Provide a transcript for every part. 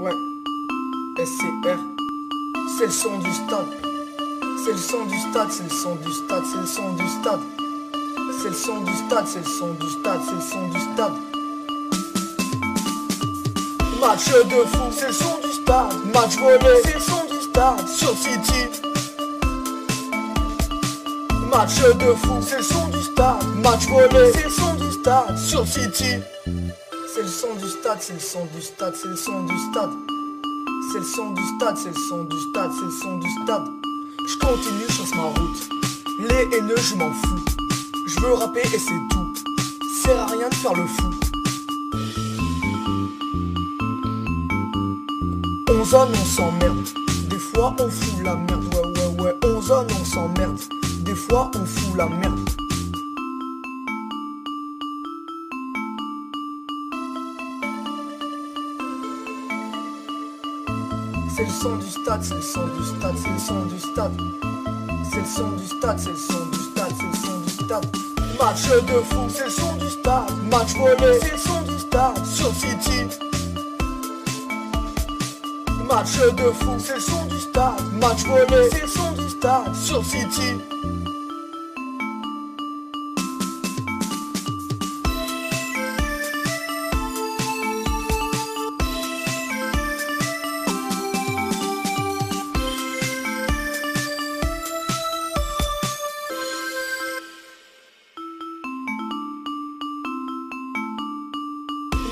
Ouais, SCR, c'est le son du stade. C'est le son du stade, c'est le son du stade, c'est le son du stade. C'est le son du stade, c'est le son du stade, c'est le son du stade. Match de fou, c'est le son du stade. Match volé, c'est le son du stade. Sur City. Match de fou, c'est le son du stade. Match volé, c'est le son du stade. Sur City. C'est le son du stade, c'est le son du stade, c'est le son du stade. C'est le son du stade, c'est le son du stade, c'est le son du stade. Je continue, je chasse ma route. Les haineux, je m'en fous. Je veux rapper et c'est tout. Sert à rien de faire le fou. On zone, on s'emmerde. Des fois on fout la merde. Ouais. On zone, on s'emmerde. Des fois on fout la merde. C'est le son du stade, c'est le son du stade, c'est le son du stade. C'est le son du stade, c'est le son du stade, c'est le son du stade. Match de fou, c'est le son du stade. Match volé, c'est le son du stade. Sur City. Match de fou, c'est le son du stade. Match volé, c'est le son du stade. Sur City.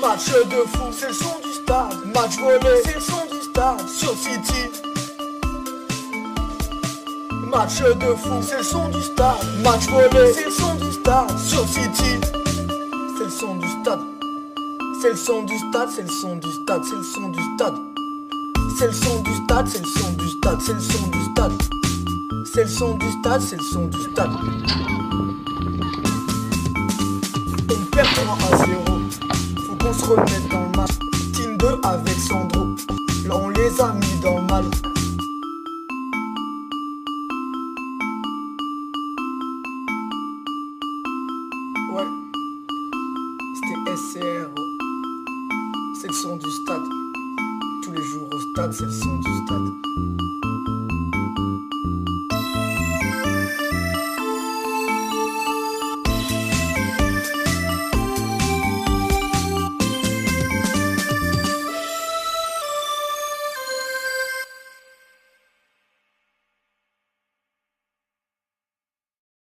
Match de fou, c'est le son du stade. Match volé, c'est le son du stade. Sur City. Match de fou, c'est le son du stade. Match volé, c'est le son du stade. Sur City. C'est le son du stade. C'est le son du stade, c'est le son du stade, c'est le son du stade. C'est le son du stade, c'est le son du stade, c'est le son du stade. C'est le son du stade, c'est le son du stade. On perd 3-0. On se remet dans le match. Team 2 avec Sandro. Là on les a mis dans le mal. Ouais. C'était SCR. C'est le son du stade. Tous les jours au stade, c'est le son du stade.